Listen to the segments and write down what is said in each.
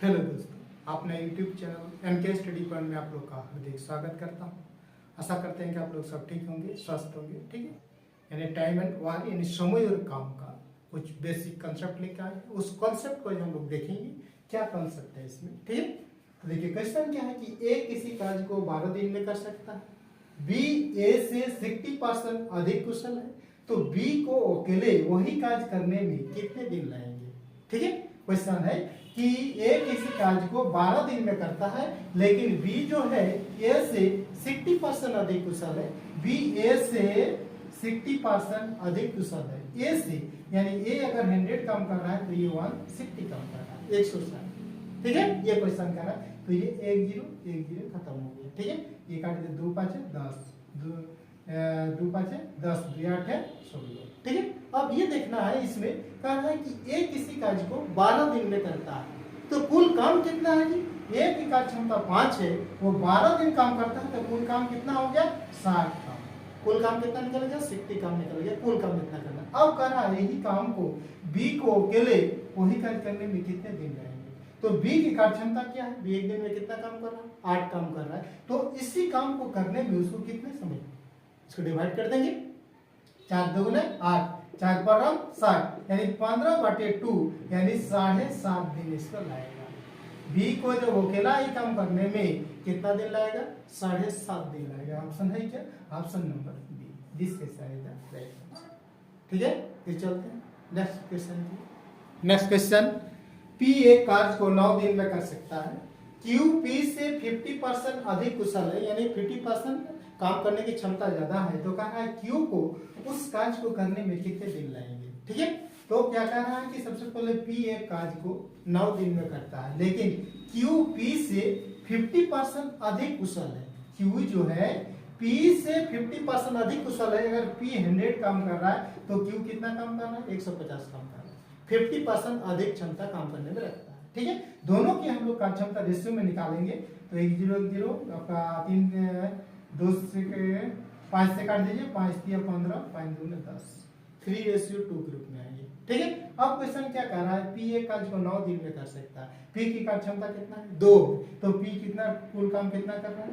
Hello दोस्तों, अपने YouTube channel NK Study Point में आप लोग का हार्दिक स्वागत करता हूँ। आशा करते हैं कि आप लोग सब ठीक होंगे, स्वस्थ होंगे। ठीक है, यानी टाइम एंड वर्क यानी समय और काम का कुछ बेसिक कंसेप्ट लेकर आए। उस कॉन्सेप्ट को हम लोग देखेंगे क्या कॉन्सेप्ट है इसमें। ठीक है, तो देखिए क्वेश्चन क्या है कि ए किसी कार्य को 12 दिन में कर सकता है, बी ए से 60% अधिक कुशल है, तो बी को अकेले वही कार्य करने में कितने दिन लगेंगे। ठीक है, क्वेश्चन है कि ए किसी कार्य को 12 दिन में करता है, लेकिन बी जो है ए से 60% अधिक कुशल है। बी ए से 60% अधिक कुशल है ए से, यानी ए अगर 100 काम कर रहा है तो ये 160 काम कर रहा है, 160। ठीक है, ये क्वेश्चन कर रहा है, तो ये 1 0 खत्म हो गया। ठीक है, ये काट दे 2 5 10, 2 5 10, 2 8 16। ठीक है, अब ये देखना है, इसमें कह रहा है कि ए किसी कार्य को 12 दिन में करता है, तो कुल काम कितना है जी। ए की कार्य क्षमता 5 है, वो 12 दिन काम करता है, तो कुल काम कितना हो गया 60 काम। कुल काम कितना निकल गया 60 काम निकल गया। कुल काम कितना करना, अब कह रहा है यही काम को बी को अकेले वही कार्य करने में कितने दिन लगेंगे। तो बी की कार्य क्षमता क्या है, बी एक दिन में कितना काम कर रहा है 8 काम कर रहा है, तो इसी काम को करने में उसको कितने समय, इसको डिवाइड कर देंगे, 4 दूने 8, 4 पर 60, यानी 15/2 यानी 7.5 दिन इसको लगेगा। बी को जब अकेला ही काम करने में कितना दिन लगेगा, 7.5 दिन लगेगा। ऑप्शन है क्या, option number B, this question is the right answer. ठीक है, फिर चलते हैं नेक्स्ट क्वेश्चन की। नेक्स्ट क्वेश्चन, पी एक कार्य को 9 दिन में कर सकता है, क्यू पी से 50% अधिक कुशल है, यानी 50% काम करने की क्षमता ज्यादा है, तो कह रहा है क्यू को उस कार्य को करने में कितने दिन लगेंगे। ठीक है, तो क्या कह रहा है कि सबसे पहले पी एक कार्य को 9 दिन में करता है, लेकिन क्यू पी से 50% अधिक कुशल है। क्यू जो है पी से 50% अधिक कुशल है। अगर पी 100 काम कर रहा है तो क्यू कितना काम कर रहा है, 150 काम कर रहा है, 50% अधिक क्षमता काम करने में रखता है। ठीक है, दोनों की हम लोग कार्य क्षमता रेशियो में निकालेंगे, तो 1 0 1 0 आपका 3 2 से 5 से काट दीजिए, 5 3 15, 5 2 10, 3:2 के रूप में आएंगे। ठीक है, अब क्वेश्चन क्या कर रहा है, पी एक कार्य को 9 दिन में कर सकता है, पी की कार्य क्षमता कितना है 2, तो पी कितना कुल काम कितना कर रहा है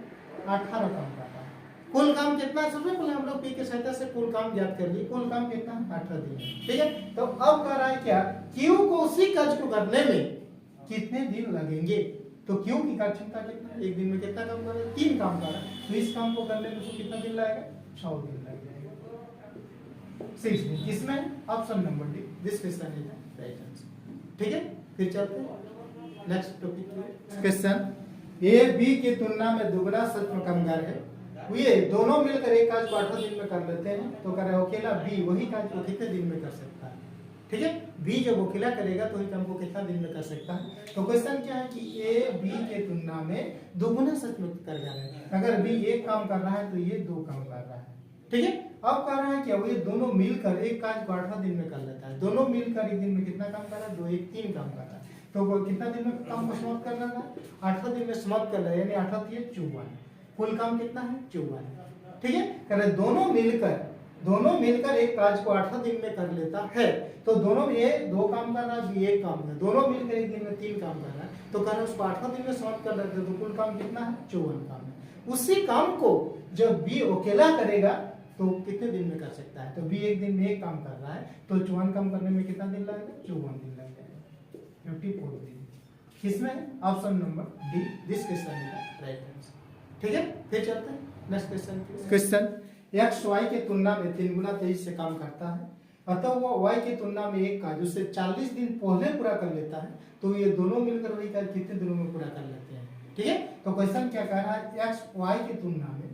18 काम कर रहा है। कुल काम कितना है, सबसे पहले हम लोग पी की सहायता से कुल काम ज्ञात कर लिए, कुल काम कितना है 18 दिन। ठीक है, तो अब कह रहा है क्या, क्यू को उसी कार्य को करने में कितने दिन लगेंगे। तो क्यू की कार्य क्षमता कितना है, एक दिन में कितना काम कर रहा है 3 काम कर रहा है, तो इस काम को करने में उसको कितना दिन लगेगा 6 दिन लग जाएगा, 6 दिन। किसमें, option number D, this question is the right answer. ठीक है, फिर चलते हैं next topic. Question, A B की तुलना में दुगना सच में कमगर है, ये दोनों मिलकर एक कार्य को 18 दिन में कर लेते हैं, तो कह रहे हैं अकेला बी वही कार्य को कितने दिन में कर सकता है। ठीक है, बी जब अकेला करेगा तो ही काम को कितना दिन में कर सकता है। तो क्वेश्चन क्या है कि ए बी के तुलना में दोगुना सच में कर रहा है। अगर बी एक काम कर रहा है तो ये 2 काम कर रहा है। ठीक है, अब कह रहा है कि ये दोनों मिलकर एक कार्य को 18 दिन में कर लेता है। दोनों मिलकर एक दिन में कितना काम कर रहा है, 2 1 3 काम कर रहा है, तो कितना दिन में काम को समाप्त कर रहा है 18 दिन में समाप्त कर रहा है, यानी 18 3 54, कुल काम कितना है 54। ठीक है, कह रहे दोनों मिलकर एक कार्य को 18 दिन में कर लेता है, तो दोनों में ये 2 काम कर रहा है, बी 1 काम कर, दोनों मिलकर एक दिन में 3 काम कर रहा है, तो कह रहे उसको 18 दिन में समाप्त कर लेते हैं, तो कुल काम कितना है 54 काम है। उसी काम को जब बी अकेला करेगा तो कितने दिन में कर सकता है, तो बी एक दिन में 1 काम कर रहा है, तो 54 काम करने में कितना दिन लगेगा 54 दिन लग जाएगा, 54 दिन। किसमें, option number D, this question is the right answer. ठीक है, फिर चलते हैं next question. Question, x y के तुलना में 3 गुना तेजी से काम करता है, अतः वो y की तुलना में एक कार्य उसे 40 दिन पहले पूरा कर लेता है, तो ये दोनों मिलकर वही कार्य कितने दिनों में पूरा कर लेते हैं। ठीक है, तो क्वेश्चन क्या कह रहा है, x y की तुलना में,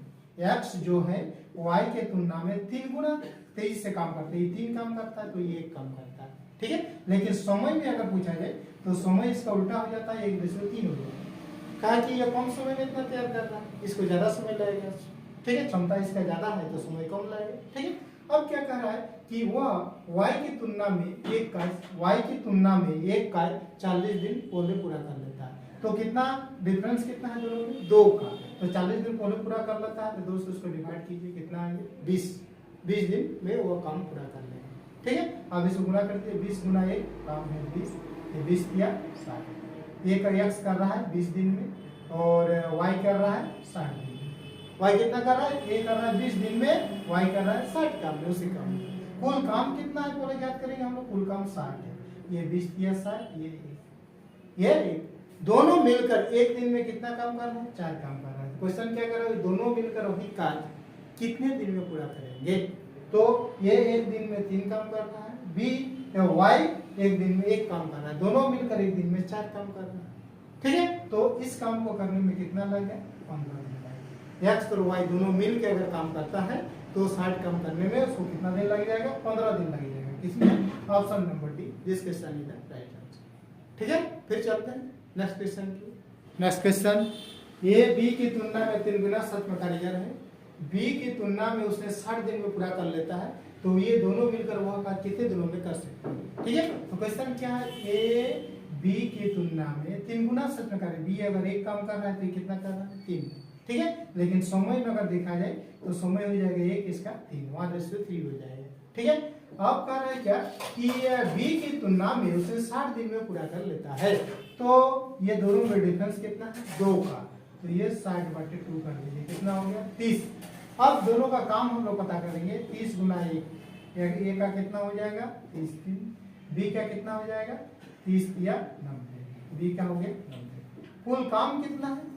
x जो है y के तुलना में 3 गुना तेजी से काम करता है, ये 3 काम करता है तो ये 1 काम करता है। ठीक है, लेकिन समय में अगर पूछा जाए तो समय इसका उल्टा हो जाता है, 1:3 हो जाता है। कहा कि ये कम समय में इतना तैयार कर रहा है, इसको ज्यादा समय लगेगा। ठीक है, क्षमता इसका ज्यादा है तो समय कम लगेगा। ठीक है, अब क्या कह रहा है कि वह y की तुलना में एक कार्य 40 दिन पहले पूरा कर लेता है, तो कितना डिफरेंस कितना है दोनों में 2 का, तो 40 दिन पहले पूरा कर लेता है, तो दोस्तों उसको डिवाइड कीजिए, कितना आएंगे 20 दिन में वो काम पूरा कर लेगा। ठीक है, अब इसको गुना करते हैं, 20 गुना 1 काम है 20, 20 किया 60। ए का एक्स कर रहा है 20 दिन में और वाई कर रहा है 60 दिन में। वाई कितना कर रहा है? ए कर रहा है 20 दिन में, वाई कर रहा है 60 काम में, उसी काम में। कुल काम कितना है बोले याद करेंगे हम लोग, कुल काम 60 है। ये 20 दिया 60, ये एक दोनों मिलकर एक दिन में कितना काम कर रहे हैं? 4 काम कर रहे हैं। क्वेश्चन क्या कर रहा है? दोनों मिलकर वही कार्य कितने दिन में पूरा करेंगे? तो ये एक दिन में 3 काम कर रहा है, बी वाई एक दिन में 1 काम कर रहा है, दोनों मिलकर एक दिन में 4 काम कर रहे हैं। ठीक है, तो इस काम को करने में कितना लगेगा? 15 दिन लगेगा। एक्स और वाई दोनों मिलकर अगर काम करता है तो 60 काम करने में उसको कितना दिन लग जाएगा? 15 दिन लग जाएगा। किसमें? Option number D, this question is the right answer. ठीक है, फिर चलते हैं नेक्स्ट क्वेश्चन की। नेक्स्ट क्वेश्चन, ए बी की तुलना में 3 गुना सच में कारीगर है। बी की तुलना में उसने 60 दिन में पूरा कर लेता है, तो ये दोनों मिलकर वह कार्य कितने दिनों में कर सकते हैं? ठीक है, तो क्वेश्चन क्या है? ए बी की तुलना में 3 गुना सच में कार्य। बी अगर 1 काम कर रहा है तो ये कितना कर रहा है? 3। ठीक है, लेकिन समय में अगर देखा जाए तो समय हो जाएगा 1 इसका 3, 1:3 हो जाएगा। ठीक है, अब कह रहे हैं क्या कि बी की तुलना में उसे 60 दिन में पूरा कर लेता है, तो ये दोनों में डिफरेंस कितना है? 2 का, तो ये 60/2 कर दीजिए, कितना हो गया? 30। अब दोनों का काम हम लोग पता करेंगे। 30 गुना 1, ए का कितना हो जाएगा? 30, बी का कितना हो जाएगा? 30 या 90, बी का हो गया 90। कुल काम कितना है?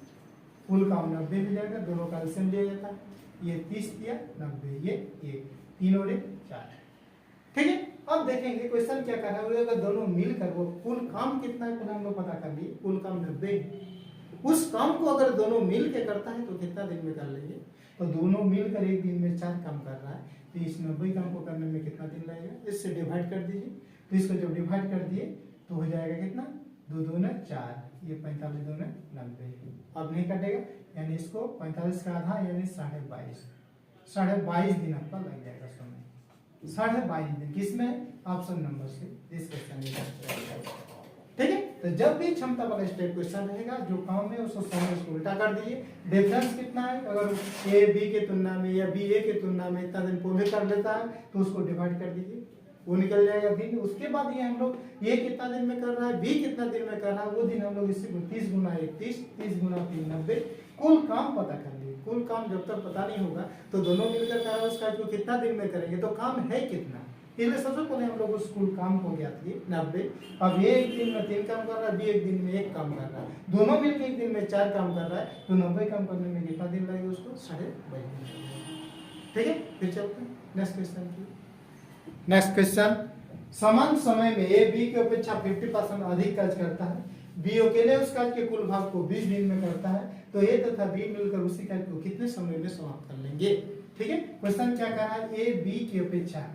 कुल काम 90 हो जाएगा, दोनों का एलसीएम लिया जाता है। ये 30 या 90, ये 1, 3 और 1 4। ठीक है, अब देखेंगे क्वेश्चन क्या कर रहा है। अगर दोनों मिलकर वो कुल काम कितना है हम लोग पता कर लिए, कुल काम 90 है। उस काम को अगर दोनों मिल के करता है तो कितना दिन में कर लेंगे? तो दोनों मिलकर एक दिन में 4 काम कर रहा है, तो इस 90 काम को करने में कितना दिन लगेगा? इससे डिवाइड कर दीजिए, तो इसको जब डिवाइड कर दिए तो हो जाएगा कितना? 2 दूने 4, ये 45 दूने 90। अब नहीं कटेगा, यानी इसको 45 का आधा यानी 22.5 दिन आपका लग जाएगा समय। 22.5 दिन किसमें? ऑप्शन नंबर से, दिस क्वेश्चन। ठीक है, तो जब भी क्षमता वाला स्टेप क्वेश्चन रहेगा, जो काम है उसको समय उसको उल्टा कर दीजिए। डिफरेंस कितना है? अगर ए बी के तुलना में या बी ए के तुलना में इतना दिन पूरे कर लेता है तो उसको डिवाइड कर दीजिए, वो निकल जाएगा दिन। उसके बाद ये हम लोग ए कितना दिन में कर रहा है, बी कितना दिन में कर रहा है, वो दिन हम लोग इसी को 30 गुना 1 30, 30 गुना 3 90, कुल काम पता कर लिए। कुल काम जब तक पता नहीं होगा तो दोनों मिलकर कर रहा है, उसका जो कितना दिन में करेंगे तो काम है कितना, इसलिए सबसे पहले हम लोग उस कुल काम को ज्ञात किए 90। अब ये एक दिन में 3 काम कर रहा है, बी एक दिन में 1 काम कर रहा है, दोनों मिलकर एक दिन में 4 काम कर रहा है, तो 90 काम करने में कितना दिन लगेगा? उसको 22.5 दिन। ठीक है, फिर चलते हैं नेक्स्ट क्वेश्चन की। नेक्स्ट क्वेश्चन, समान समय में ए बी की अपेक्षा 50% अधिक कार्य करता है। बी अकेले उस कार्य के कुल भाग को 20 दिन में करता है, तो ए तथा बी मिलकर उसी कार्य को कितने समय में समाप्त कर लेंगे? ठीक है, क्वेश्चन क्या कह रहा है? ए बी की अपेक्षा,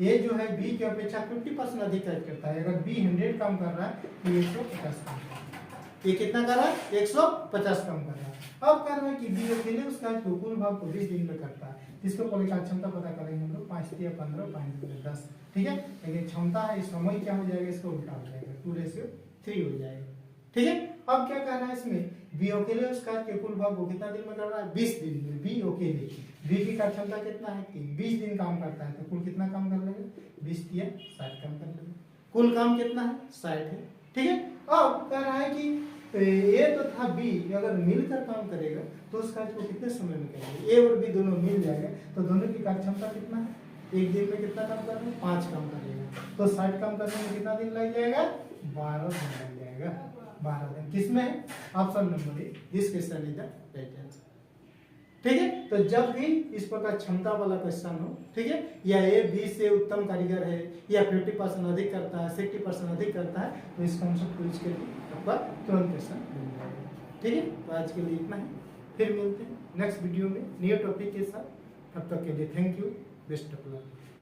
ये जो है बी की अपेक्षा 50% अधिक कार्य करता है। अगर बी 100 काम कर रहा है तो 150 काम कर रहा है। ये कितना कर रहा है? 150 काम कर रहा है। अब कह रहा है कि बी अकेले उस कार्य को कुल भाग को 20 दिन में करता है। इसको पहले का क्षमता पता करेंगे हम लोग, 5 या 15, 5 10। ठीक है, लेकिन क्षमता है, समय क्या हो जाएगा? इसको उल्टा हो जाएगा, 2:3 हो जाएगा। ठीक है, अब क्या कह रहा है इसमें? बी अकेले उस कार्य के कुल भाग को कितना दिन में कर रहा है? 20 दिन में। बी अकेले, बी की कार्य क्षमता कितना है? 20 दिन काम करता है, तो कुल कितना काम कर लेगा? 20 या 60 काम कर लेगा। कुल काम कितना है? 60 है। ठीक है, अब कह रहा है कि ए तथा बी अगर मिलकर काम करेगा तो उस कार्य को कितने समय में करेंगे? ए और बी दोनों मिल जाएगा, तो दोनों की कार्य क्षमता कितना है? एक दिन में कितना काम करेंगे? 5 काम करेगा, तो 60 काम करने में कितना दिन लग जाएगा? 12 दिन लग जाएगा। 12 दिन किसमें है? Option number A, this question is the right answer. ठीक है, तो जब भी इस प्रकार क्षमता वाला क्वेश्चन हो, ठीक है, या ए बी से उत्तम कारीगर है या 50% अधिक करता है, 60% अधिक करता है, तो इस कॉन्सेप्ट को यूज करके आपका तुरंत क्वेश्चन मिल जाएगा। ठीक है, तो आज के लिए इतना ही, फिर मिलते हैं नेक्स्ट वीडियो में न्यू टॉपिक के साथ। तब तक के लिए thank you, best of luck.